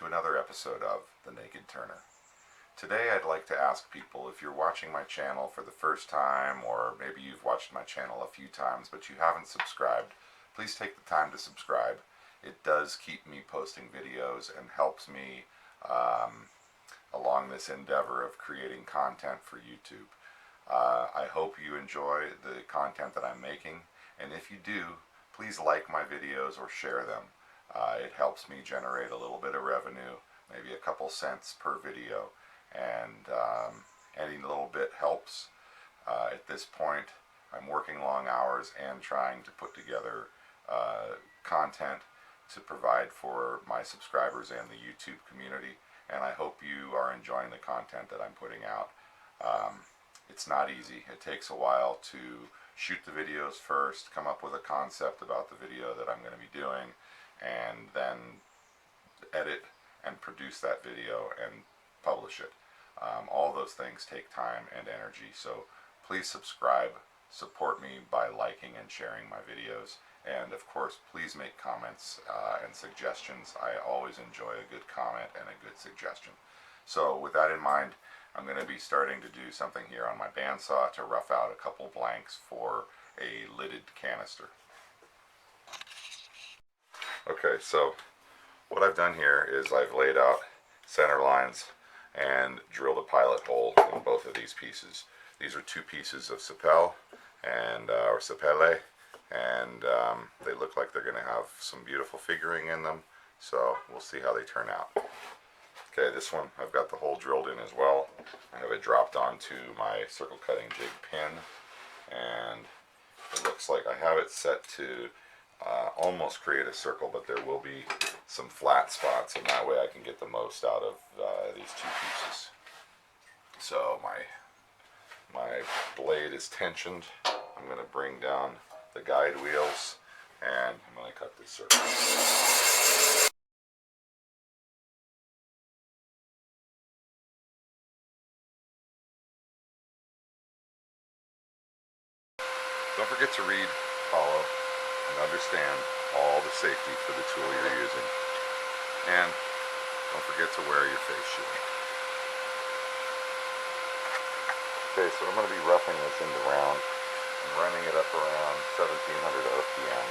to another episode of The Naked Turner. Today I'd like to ask people, if you're watching my channel for the first time, or maybe you've watched my channel a few times but you haven't subscribed, please take the time to subscribe. It does keep me posting videos and helps me along this endeavor of creating content for YouTube. I hope you enjoy the content that I'm making, and if you do, please like my videos or share them. It helps me generate a little bit of revenue, maybe a couple cents per video, and any little bit helps. At this point, I'm working long hours and trying to put together content to provide for my subscribers and the YouTube community, and I hope you are enjoying the content that I'm putting out. It's not easy. It takes a while to shoot the videos first, come up with a concept about the video that I'm going to be doing, and then edit and produce that video and publish it. All those things take time and energy, so please subscribe, support me by liking and sharing my videos, and of course please make comments and suggestions. I always enjoy a good comment and a good suggestion. So with that in mind, I'm going to be starting to do something here on my bandsaw to rough out a couple blanks for a lidded canister. Okay, so what I've done here is I've laid out center lines and drilled a pilot hole in both of these pieces. These are two pieces of sapele and or sapele, and they look like they're going to have some beautiful figuring in them, so we'll see how they turn out. Okay, this one I've got the hole drilled in as well. I have it dropped onto my circle cutting jig pin, and it looks like I have it set to almost create a circle, but there will be some flat spots, and that way I can get the most out of these two pieces. So my blade is tensioned. I'm going to bring down the guide wheels, and I'm going to cut this circle. Don't forget to read, follow, and understand all the safety for the tool you're using. And don't forget to wear your face shield. Okay, so I'm going to be roughing this into round and running it up around 1700 RPM.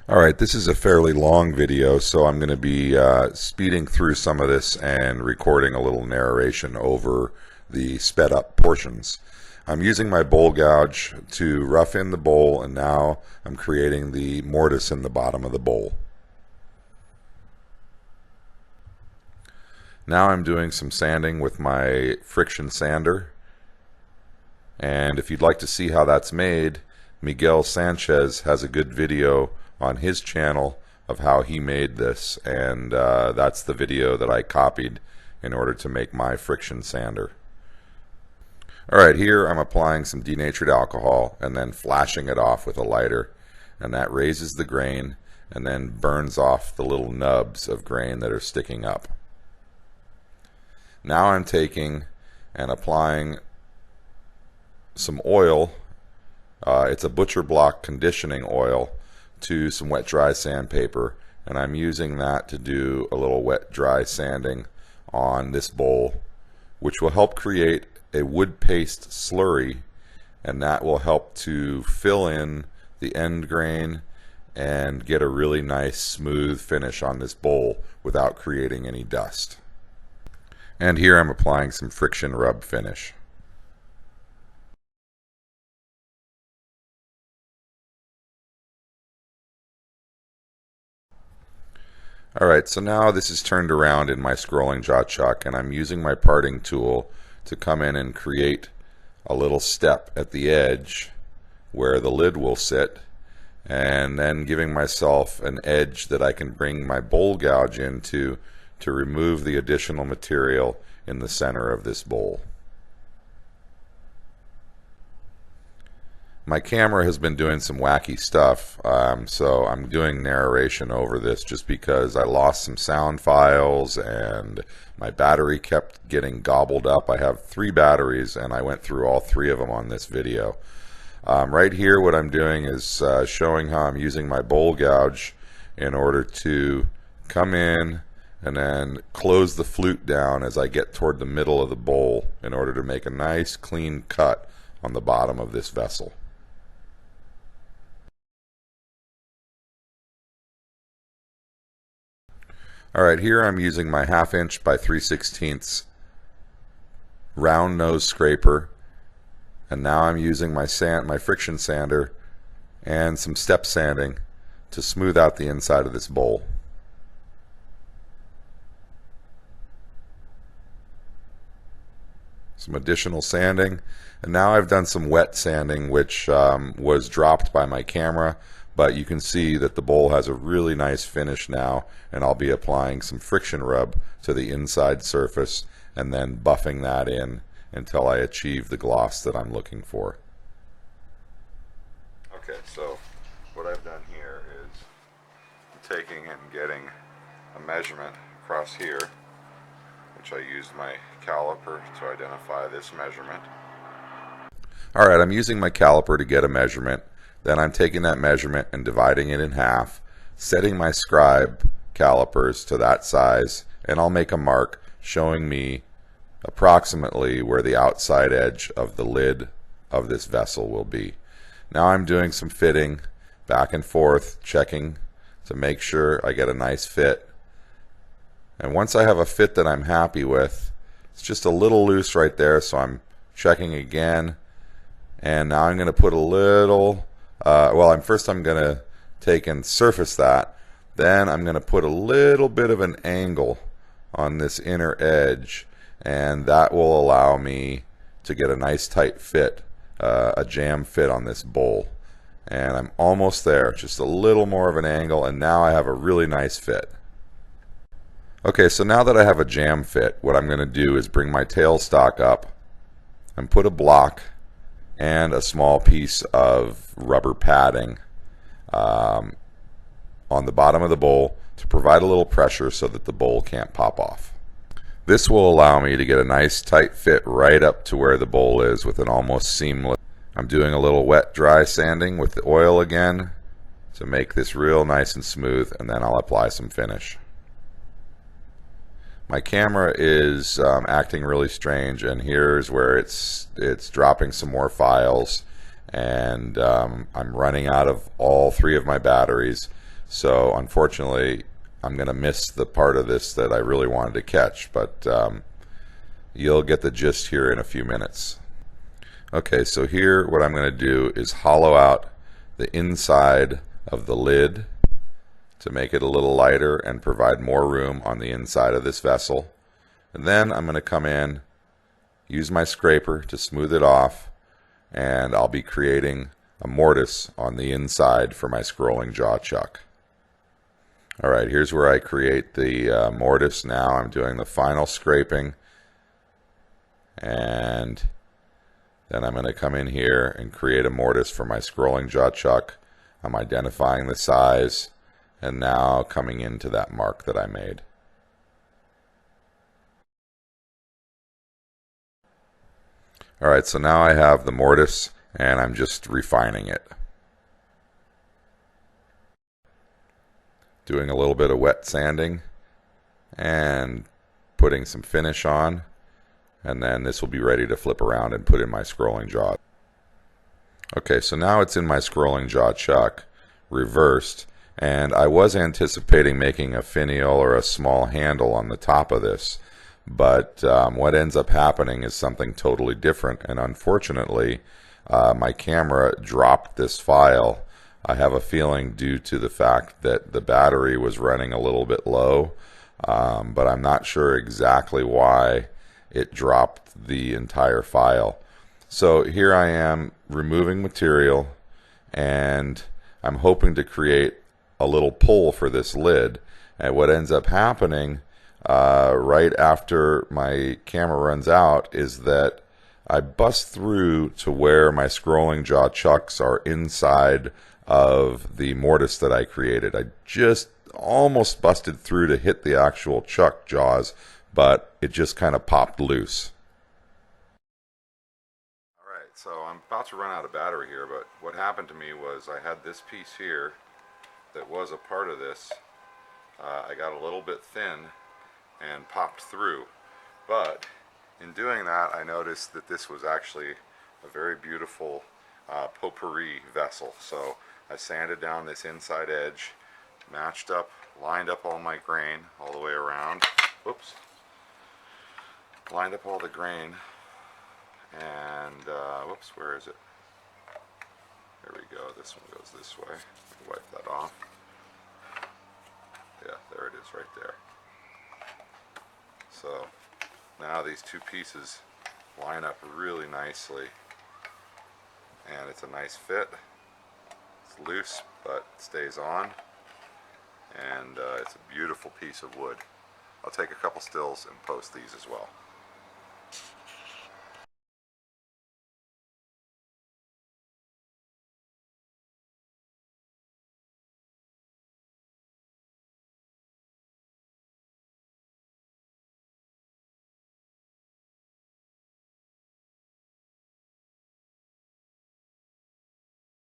Alright, this is a fairly long video, so I'm going to be speeding through some of this and recording a little narration over the sped up portions. I'm using my bowl gouge to rough in the bowl, and now I'm creating the mortise in the bottom of the bowl. Now I'm doing some sanding with my friction sander, and if you'd like to see how that's made, Miguel Sanchez has a good video on his channel of how he made this, and that's the video that I copied in order to make my friction sander. Alright, here I'm applying some denatured alcohol and then flashing it off with a lighter, and that raises the grain and then burns off the little nubs of grain that are sticking up. Now I'm taking and applying some oil. It's a butcher block conditioning oil to some wet dry sandpaper, and I'm using that to do a little wet dry sanding on this bowl, which will help create a wood paste slurry, and that will help to fill in the end grain and get a really nice smooth finish on this bowl without creating any dust. And here I'm applying some friction rub finish. Alright, so now this is turned around in my scrolling jaw chuck, and I'm using my parting tool to come in and create a little step at the edge where the lid will sit, and then giving myself an edge that I can bring my bowl gouge into to remove the additional material in the center of this bowl. My camera has been doing some wacky stuff, so I'm doing narration over this just because I lost some sound files and my battery kept getting gobbled up. I have 3 batteries and I went through all 3 of them on this video. Right here what I'm doing is showing how I'm using my bowl gouge in order to come in and then close the flute down as I get toward the middle of the bowl in order to make a nice clean cut on the bottom of this vessel. Alright, here I'm using my 1/2 inch by 3/16 round nose scraper, and now I'm using my friction sander and some step sanding to smooth out the inside of this bowl. Some additional sanding, and now I've done some wet sanding, which was dropped by my camera, but you can see that the bowl has a really nice finish now, and I'll be applying some friction rub to the inside surface and then buffing that in until I achieve the gloss that I'm looking for. Okay, so what I've done here is taking and getting a measurement across here, which I used my caliper to identify this measurement. Alright, I'm using my caliper to get a measurement. Then I'm taking that measurement and dividing it in half, setting my scribe calipers to that size, and I'll make a mark showing me approximately where the outside edge of the lid of this vessel will be. Now I'm doing some fitting back and forth, checking to make sure I get a nice fit. And once I have a fit that I'm happy with, it's just a little loose right there, so I'm checking again. And now I'm going to put a little, first I'm going to take and surface that. Then I'm going to put a little bit of an angle on this inner edge, and that will allow me to get a nice tight fit, a jam fit on this bowl. And I'm almost there, just a little more of an angle, and now I have a really nice fit. Okay, so now that I have a jam fit, what I'm going to do is bring my tailstock up and put a block and a small piece of rubber padding on the bottom of the bowl to provide a little pressure so that the bowl can't pop off. This will allow me to get a nice tight fit right up to where the bowl is with an almost seamless. I'm doing a little wet dry sanding with the oil again to make this real nice and smooth, and then I'll apply some finish. My camera is acting really strange, and here's where it's dropping some more files, and I'm running out of all 3 of my batteries, so unfortunately I'm going to miss the part of this that I really wanted to catch, but you'll get the gist here in a few minutes. Okay, so here what I'm going to do is hollow out the inside of the lid to make it a little lighter and provide more room on the inside of this vessel. And then I'm going to come in, use my scraper to smooth it off, and I'll be creating a mortise on the inside for my scrolling jaw chuck. Alright, here's where I create the mortise now. I'm doing the final scraping, and then I'm going to come in here and create a mortise for my scrolling jaw chuck. I'm identifying the size, and now coming into that mark that I made. Alright, so now I have the mortise, and I'm just refining it. Doing a little bit of wet sanding and putting some finish on, and then this will be ready to flip around and put in my scrolling jaw. Okay, so now it's in my scrolling jaw chuck, reversed, and I was anticipating making a finial or a small handle on the top of this, but what ends up happening is something totally different, and unfortunately my camera dropped this file. I have a feeling due to the fact that the battery was running a little bit low, but I'm not sure exactly why it dropped the entire file. So here I am removing material, and I'm hoping to create a little pull for this lid. And what ends up happening right after my camera runs out is that I bust through to where my scrolling jaw chucks are inside of the mortise that I created. I just almost busted through to hit the actual chuck jaws, but it just kind of popped loose. Alright, so I'm about to run out of battery here, but what happened to me was I had this piece here that was a part of this. I got a little bit thin and popped through, but in doing that I noticed that this was actually a very beautiful potpourri vessel. So I sanded down this inside edge, matched up, lined up all my grain all the way around. Whoops. Lined up all the grain, and whoops, where is it? There we go. This one goes this way. Wipe that off. Yeah, there it is right there. So now these two pieces line up really nicely, and it's a nice fit. It's loose but it stays on, and it's a beautiful piece of wood. I'll take a couple stills and post these as well.